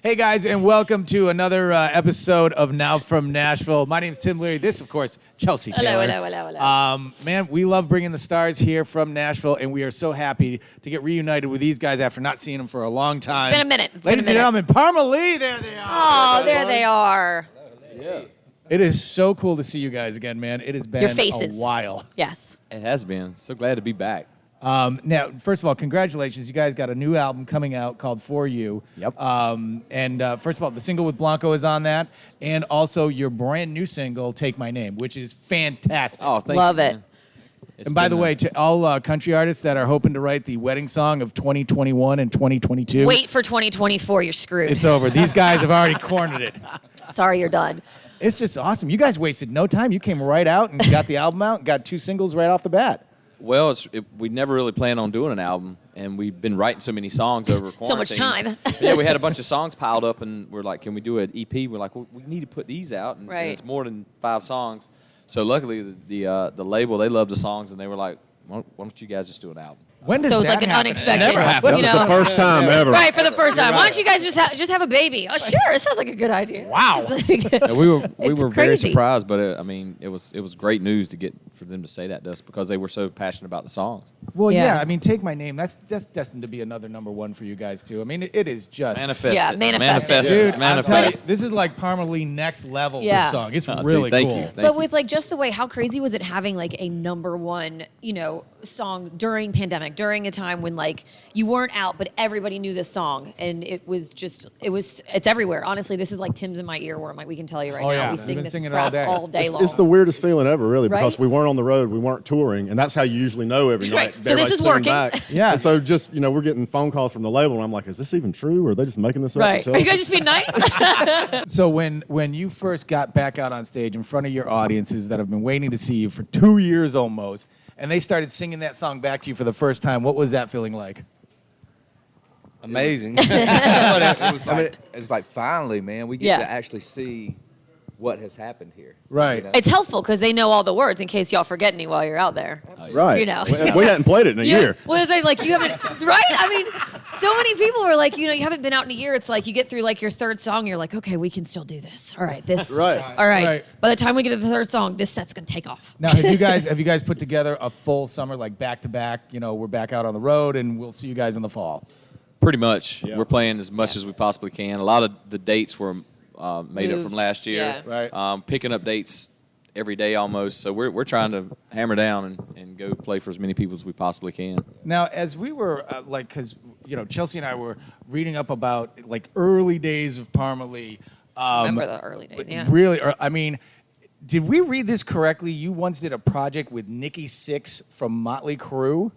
Hey guys, and welcome to another episode of Now From Nashville. My name's Tim Leary. This, of course, Chelsea Taylor. Hello. Man, we love bringing the stars here from Nashville, and we are so happy to get reunited with these guys after not seeing them for a long time. It's been a minute. Ladies and gentlemen, Parmalee, there they are. Oh, there they are. Yeah. It is so cool to see you guys again, man. It has been Your faces. a while. Yes. It has been. So glad to be back. Now, first of all, congratulations. You guys got a new album coming out called For You. Yep. First of all, the single with Blanco is on that. And also your brand new single, Take My Name, which is fantastic. Oh, thank Love you, it. man. And by the way, to all country artists that are hoping to write the wedding song of 2021 and 2022. Wait for 2024. You're screwed. It's over. These guys have already cornered it. Sorry, you're done. It's just awesome. You guys wasted no time. You came right out and got the album out and got 2 singles right off the bat. Well, we never really planned on doing an album, and we've been writing so many songs over quarantine. So much time. Yeah, we had a bunch of songs piled up, and we're like, can we do an EP? We're like, well, we need to put these out, and Right. it's more than 5 songs. So luckily, the label, they loved the songs, and they were like, why don't you guys just do an album? When does So it was that like an happen? unexpected. It never happens. That was the first time ever. Right, for the first time. Why don't you guys just have a baby? Oh, sure. It sounds like a good idea. Wow. And we were It's very crazy. surprised, but it was great news for them to say that to us because they were so passionate about the songs. Well, Yeah. yeah. I mean, Take My Name. That's destined to be another #1 for you guys too. I mean, it is just Manifest Yeah, it. manifest it. Manifest Dude, it. I'm telling you, Manifest. this is like Parmalee next level. Yeah. This song, it's Oh, dude, really thank cool. you. But with like just the way, how crazy was it having like a #1, song during pandemic, during a time when like you weren't out, but everybody knew this song, and it's everywhere. Honestly, this is like Tim's in my earworm. Like we can tell you right Oh, now, yeah. we We've sing been this singing it crap all day. long. It's the weirdest feeling ever, really, because Right? we weren't on the road, we weren't touring, and that's how you usually know every Right. night. So this Everybody's is sitting working. back. Yeah. And so just, we're getting phone calls from the label, and I'm like, is this even true, or are they just making this up? Right. to Are you us? guys just being nice? So when you first got back out on stage in front of your audiences that have been waiting to see you for 2 years almost, and they started singing that song back to you for the first time, what was that feeling like? Amazing. It's like finally, man, we get Yeah. to actually see what has happened here. Right. It's helpful because they know all the words in case y'all forget any while you're out there. Right. You know. We hadn't played it in a year. Well, it's like you haven't, right? I mean, so many people are like, you haven't been out in a year. It's like you get through like your 3rd song, you're like, okay, we can still do this. All right, this. Right. All right. Right. By the time we get to the 3rd song, this set's gonna take off. Now, have you guys put together a full summer like back to back? We're back out on the road, and we'll see you guys in the fall. Pretty much. Yeah. We're playing as much as we possibly can. A lot of the dates were made up Moved. from last year. Yeah. Right. Picking up dates every day almost. So we're trying to hammer down and go play for as many people as we possibly can. Now, as we were because Chelsea and I were reading up about like early days of Parmalee. Remember the early days, yeah. Really, I mean, did we read this correctly? You once did a project with Nikki Sixx from Motley Crue.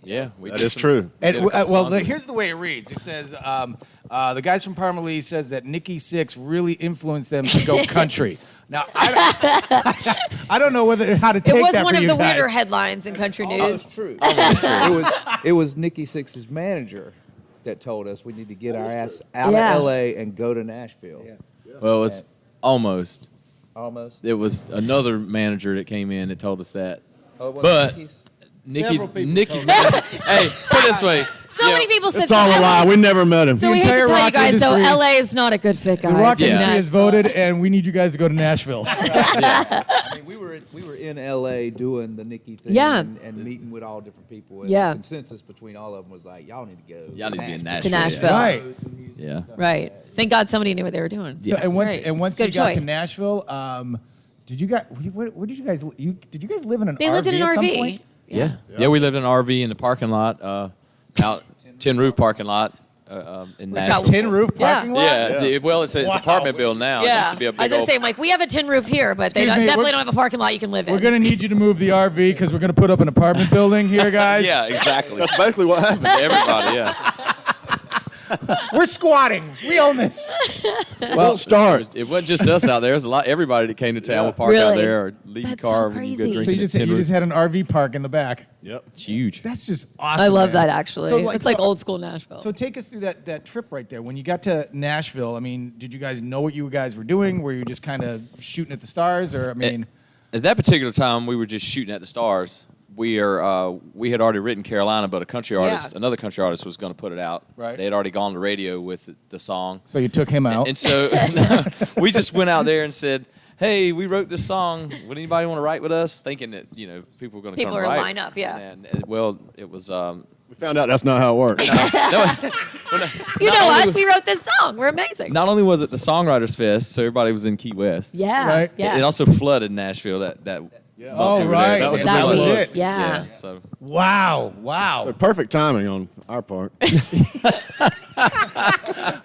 Yeah, we That did is some- true. we did a couple songs with Here's the way it reads. It says the guys from Parmalee says that Nikki Sixx really influenced them to go country. Now, I don't know how to take It was that one for of you the guys. weirder headlines in country news. It's true. Almost true. It was Nikki Sixx's manager that told us we need to get our ass out Yeah. of LA and go to Nashville. Well, it's almost. Almost. It was another manager that came in that told us that. Oh, it wasn't But Nikki's? Nikki's hey, put it this way. So many people said It's all a lie. We never met him. So we hate to entire tell you rock guys, though, industry- LA is not a good fit, guys. The rock Yeah. industry has voted, and we need you guys to go to Nashville. I mean, we were in LA doing the Nikki thing Yeah. and meeting with all different people. And Yeah. the consensus between all of them was like, y'all need to go. Y'all need to be in To Nashville. Nashville. Right. Yeah. Right. Thank God somebody knew what they were doing. So, and once Right. and once It's a you good got to choice. Nashville, did you guys? Where did you guys? Did you guys live in an They RV lived in an at some RV. point? Yeah. We lived in an RV in the parking lot, out Tin Roof parking lot in We've Nashville. got- Tin roof Yeah. parking lot. Yeah. Well, it's an apartment building now. It Yeah. used to be a I big was going old. to say, I'm like, we have a tin roof here, but they Excuse me, definitely we're- don't have a parking lot you can live in. We're gonna need you to move the RV because we're gonna put up an apartment building here, guys. Yeah, exactly. That's basically what happened. Everybody, yeah. We're squatting. We own this. Well, start. It wasn't just us out there. It was a lot. Everybody that came to town would park out Really? there or leave your That's so car and you go crazy. drink So at you just the Tin Roof. had an RV park in the back. Yep. It's huge. That's just awesome. I love man. that, actually. So, It's like so- old school Nashville. So take us through that trip right there. When you got to Nashville, I mean, did you guys know what you guys were doing? Were you just kind of shooting at the stars, or I mean? At that particular time, we were just shooting at the stars. we had already written Carolina, but another country artist was going to put it out. Right. They had already gone to radio with the song. So you took him out. And so we just went out there and said, hey, we wrote this song. Would anybody want to write with us? Thinking that, people were going to come People were write. line up, yeah. And it was... We found out that's not how it works. You know us. We wrote this song. We're amazing. Not only was it the Songwriters Fest, so everybody was in Key West. Yeah. Right. Yeah. It also flooded Nashville that Oh, month we were right. there. That was the that big was one. it. Yeah. So Wow. So perfect timing on our part.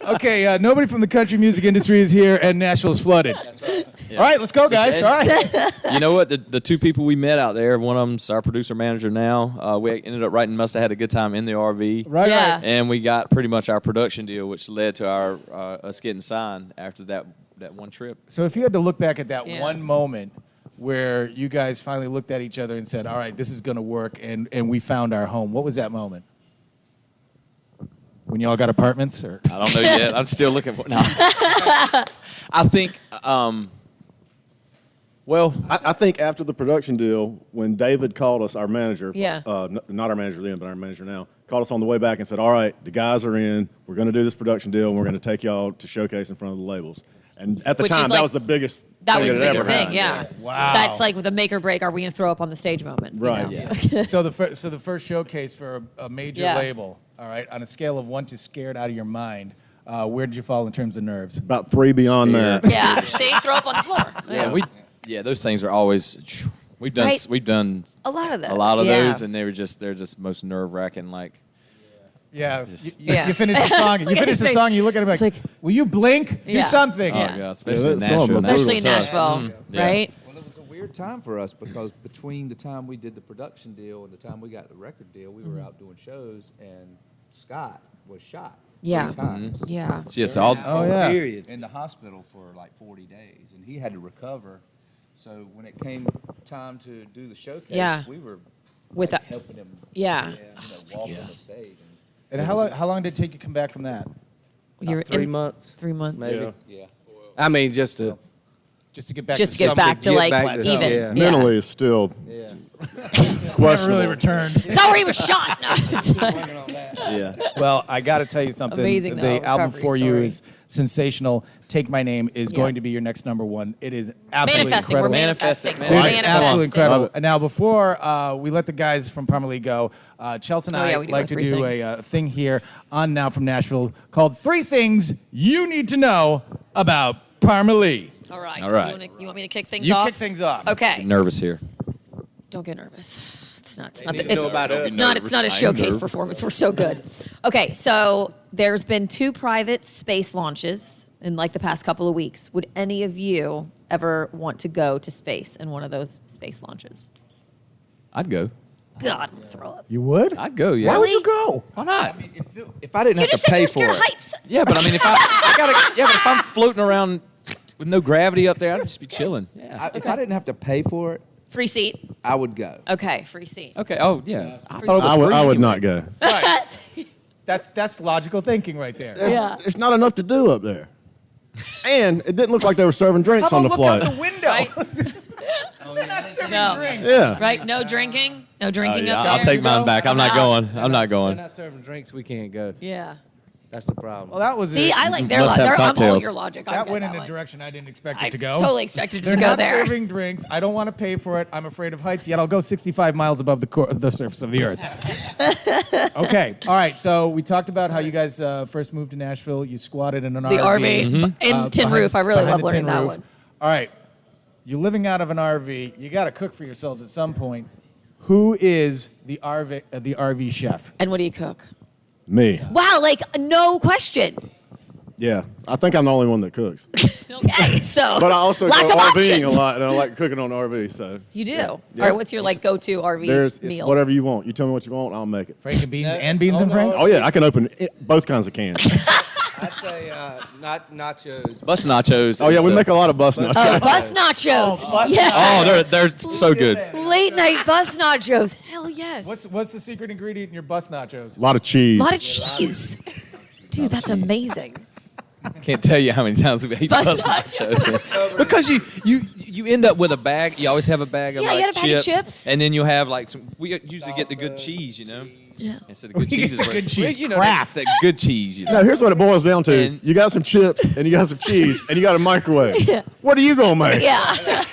Okay, nobody from the country music industry is here, and Nashville's flooded. That's right. yeah. All right, let's go, guys. All right. You know what? The two people we met out there, one of them's our producer manager now. We ended up writing Must Have Had a Good Time in the RV. Right. Yeah. Right. And we got pretty much our production deal, which led to our us getting signed after that one trip. So if you had to look back at that Yeah. one moment where you guys finally looked at each other and said, all right, this is going to work, and we found our home, what was that moment? When you all got apartments? Or? I don't know yet. I'm still looking for. No. I think. Well, I think after the production deal, when David called us, our manager, Yeah. not our manager then, but our manager now, called us on the way back and said, all right, the guys are in. We're going to do this production deal, and we're going to take y'all to showcase in front of the labels. And at the Which is time, like- that was the biggest That thing was the that biggest ever thing, happened. yeah. Wow. That's like with a make or break, are we going to throw up on the stage moment? you Right, know? yeah. So the first showcase for a major Yeah. label, all right, on a scale of 1 to scared out of your mind, where did you fall in terms of nerves? About 3 beyond Scared. that. Yeah. See, throw up on the floor. yeah, those things are always. We've done Right. we've done A lot of those. a lot of Yeah. those, and they're just most nerve wracking. Like Yeah, Just- Yeah. you finish the song. You Look at finish his the face. song. You look at him like, It's like- will you blink? Do Yeah. something. oh Yeah. yeah, especially in Yeah, that's Nashville. some of Especially in Nashville's tough. Nashville, Yeah. right? Well, it was a weird time for us because between the time we did the production deal and the time we got the record deal, we were out doing shows, and Scott was shot. Yeah. 3 times. Yeah. So, yes, all Oh, yeah. Period. In the hospital for like 40 days, and he had to recover. So when it came time to do the showcase, Yeah. we were With like, a- helping him, Yeah. walk on the stage. And how long did it take you to come back from that? You're About 3 in- months. 3 months. Maybe. Yeah. I mean, just to Just to get back. Just to to get something. back to get like back to- even. yeah. Mentally, it's still Yeah. Never questionable. really returned. That's how he was shot. No. Working on that. Yeah. Well, I got to tell you something. Amazing, the though, album recovery for you story. is sensational. Take My Name is Yeah. going to be your next number one. It is absolutely Manifesting. We're incredible. manifesting. Manifesting. We're Dude, it's manifesting. absolutely incredible. Love it. And now, before we let the guys from Parmalee go, Chelsea and Oh, I yeah, we do like our to 3 do things. a thing here on Now from Nashville called 3 Things You Need to Know About Parmalee. All right. All right. You want me to kick things You off? kick things off. Okay. Nervous here. Don't get nervous. It's not. It's need not. to know about us. It's not. It's not a I am showcase nervous. performance. We're so good. Okay, so there's been 2 private space launches in like the past couple of weeks. Would any of you ever want to go to space in one of those space launches? I'd go. God, I'm gonna throw up. You would? I'd go. Yeah. Why would you go? Why not? If I didn't You have just to said pay you're for scared of it, heights. Yeah, but I mean, if I gotta, yeah, but if I'm floating around with no gravity up there, I'd just be chilling. Yeah. if I didn't have to pay for it, Free seat. I would go. Okay, free seat. Okay. Oh yeah. I thought it was I would, free I would anyway. not go. Right. That's logical thinking right there. Yeah. There's not enough to do up there. And it didn't look like they were serving drinks How on about the look flight. out the window? Right? They're not serving No. drinks. Yeah. Right? No drinking. No drinking Yeah, up I'll there. take mine back. I'm not No. going. I'm not They're going. not serving drinks. We can't go. Yeah. That's the problem. Well, that was See, it. I like their Must logic. have I'm all cocktails. your logic. I That get went in a one. direction I didn't expect I it to go. totally expected you They're to go not there. serving drinks. I don't want to pay for it. I'm afraid of heights. Yet I'll go 65 miles above the surface of the earth. Okay. All right. So we talked about how you guys first moved to Nashville. You squatted in an The RV. RV in Tin behind- Roof. I really behind love the tin learning that roof. one. All right. You're living out of an RV. You got to cook for yourselves at some point. Who is the RV chef? And what do you cook? Me. Wow, like no question. Yeah. I think I'm the only one that cooks. Okay, so But I also lack go of RVing options. a lot, and I like cooking on RV. So You do. Yeah. All right, what's your like go-to RV it's meal? whatever you want. You tell me what you want, I'll make it. Frank and beans and beans and franks? Oh yeah, I can open both kinds of cans. I'd say not nachos. Bus nachos. Oh yeah, is we the- make a lot of bus nuts. Oh, bus nachos. Yeah. Oh, they're so good. Late night bus nachos. Hell yes. What's the secret ingredient in your bus nachos? A lot of cheese. a lot of cheese. Dude, that's amazing. Can't tell you how many times we've ate Bus bus nachos. Because you end up with a bag. You always have a bag of Yeah, you like had a bag of chips. and then you'll have like some. We usually get the good cheese, you know. Yeah. Instead of good We cheese, get is the where- good cheese you know, Kraft. that good cheese. You know. Now, here's what it boils down to. And- You got some chips, and you got some cheese, and you got a microwave. What are you going to make? Yeah.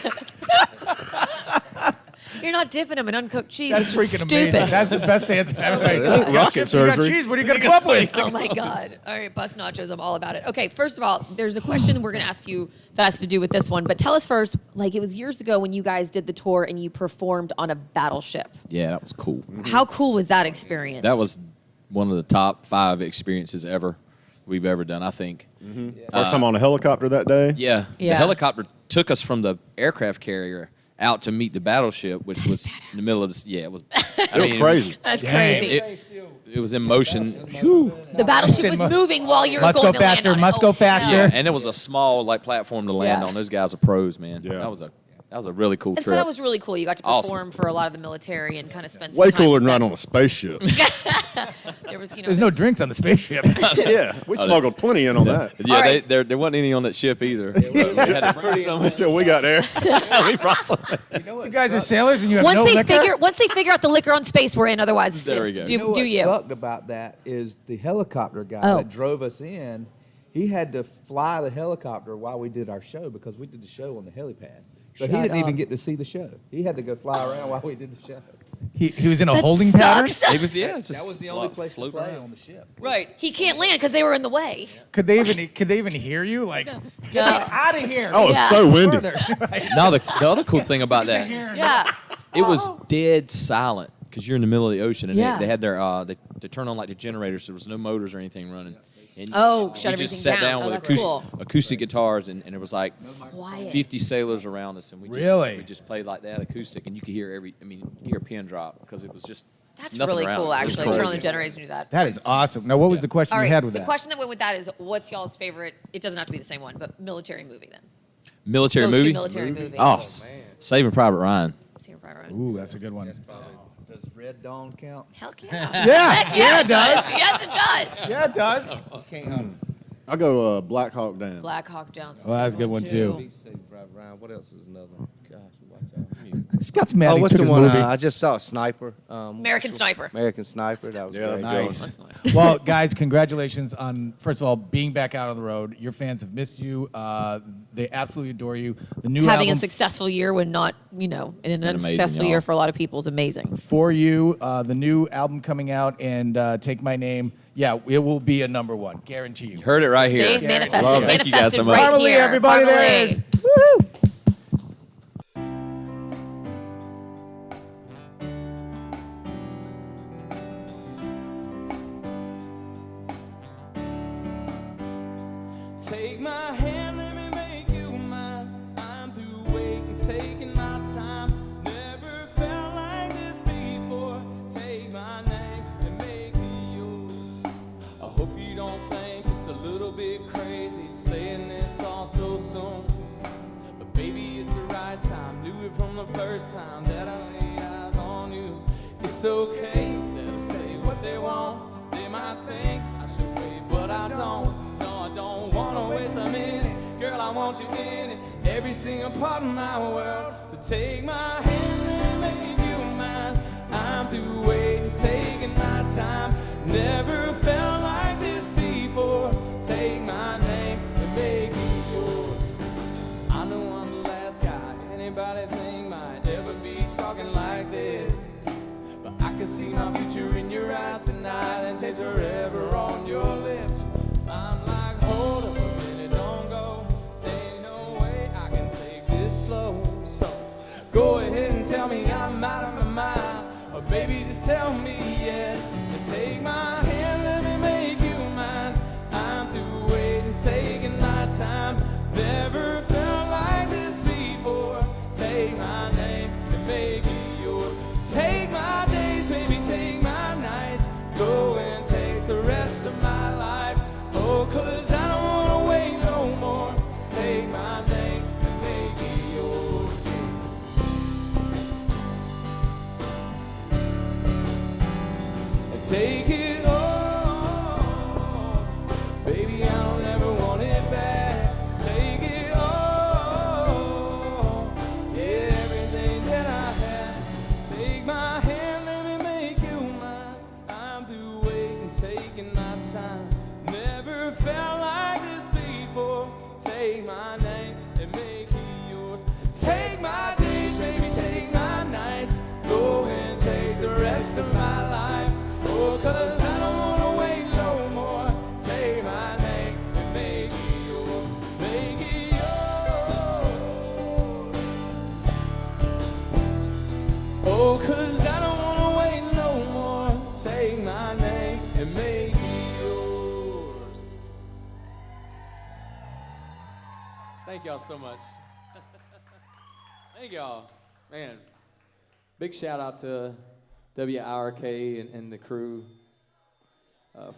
You're not dipping them in uncooked cheese. That's it's just freaking stupid. amazing. That's the best answer ever. Like, ain't you got rocket chips, you got surgery. cheese. What are you going to come up with? Oh my God. All right, bus nachos. I'm all about it. Okay, first of all, there's a question we're going to ask you that has to do with this one. But tell us first, like it was years ago when you guys did the tour and you performed on a battleship. Yeah, that was cool. How cool was that experience? That was one of the top 5 experiences we've ever done. I think. First time on a helicopter that day. Yeah. Yeah. The helicopter took us from the aircraft carrier out to meet the battleship, which was in the middle of the. Yeah, it was. It was crazy. That's Dang. crazy. It was in motion. Whew. The battleship was moving while you were Must going go to land faster, on it. must Oh, go yeah. faster. Yeah, and it was a small like platform to land Yeah. on. Those guys are pros, man. Yeah. That was a really cool And trip. so that was really cool. You got to Awesome. perform for a lot of the military and kind of spend some Way time cooler with than riding them. on a spaceship. There was, There's no drinks on the spaceship. Yeah, we smuggled plenty in on that. Yeah, All right. there wasn't any on that ship either. We had to bring some. Until we got there. We brought some. You guys are sailors and you have once no they liquor? figure out the liquor on space we're in, otherwise it's There we just go. do, What do you? sucked about that is the helicopter guy Oh. that drove us in, he had to fly the helicopter while we did our show because we did the show on the helipad. So he Shut didn't up. even get to see the show. He had to go fly around while we did the show. He was in a That holding pattern? sucks. It was it's just That was the only place to float play around. on the ship. Right. He can't land because they were in the way. Could they even hear you? Like, No. out of here. Oh, Yeah. it's so windy. Now the other cool thing about that, Yeah. it was dead silent because you're in the middle of the ocean and Yeah. they had their they turned on like the generators. So there was no motors or anything running. And Oh, shut we just everything sat down. down Oh, with that's cool. acoustic guitars and it was like Quiet. 50 sailors around us and we Really? just played like that acoustic and you could hear you could hear a pin drop because it was just That's nothing really around cool, it. It was actually. Turn on the crazy. generators and do that. That is awesome. Now, what was the question All you right. had with The that? question that went with that is, what's y'all's favorite? It doesn't have to be the same one, but military movie then. Military Go-to movie? military movie. Oh, Saving Private Ryan. Saving Private Ryan. Ooh, that's a good one. Does Red Dawn count? Heck yeah. Yeah, yeah, it does. Yes, it does. Yeah, it does. I'll go Black Hawk Down. Black Hawk Down. Well, that's a good one, too. Ryan. What else is another one? Gosh, watch out. Scott's mad Oh, he what's took the his one? movie. I just saw Sniper. American Sniper. American Sniper. That was Yeah, that's great. a good Nice. one. Well, guys, congratulations on, first of all, being back out on the road. Your fans have missed you. They absolutely adore you. The new Having album a successful year when not, in an amazing, unsuccessful y'all. year for a lot of people is amazing. for you, the new album coming out, and Take My Name. Yeah, it will be a ¡1, guarantee you. You heard it right here. Dave manifested. Love it. Thank you guys so much. Right Parmalee, here. everybody, there Parmalee. it is. Woo! Take my hand, let me make you mine. I'm through waiting, taking my time. Never felt like this before. Take my name and make me yours. I hope you don't think it's a little bit crazy saying this all so soon. But baby, it's the right time. Knew it from the first time that I laid eyes on you. It's okay, let them say what they want. They might think I should wait, but I don't. No, I don't wanna waste a minute. Girl, I want you in it. Every single part of my world. So take my hand and make you mine. I'm through waiting, taking my time. Never felt like this before. Take my name and make me yours. I know I'm the last guy anybody think might ever be talking like this. But I can see my future in your eyes tonight and taste forever on your lips. I'm like, hold up a minute, don't go. There ain't no way I can take this slow. So go ahead and tell me I'm out of my mind. Or baby, just tell me yes. And take my hand, let me make you mine. I'm through waiting, taking my time. Never felt like this before. Take my name and make it yours. Take my days, baby, take my nights. Go and take the rest of my life. Oh, 'cause I don't wanna wait no more. Take my name and make it yours. And take it all. Baby, I don't ever want it Thank y'all so much. Thank y'all. Man, big shout out to WIRK and the crew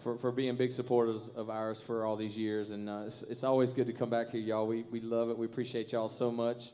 for being big supporters of ours for all these years. And it's always good to come back here, y'all. We love it. We appreciate y'all so much.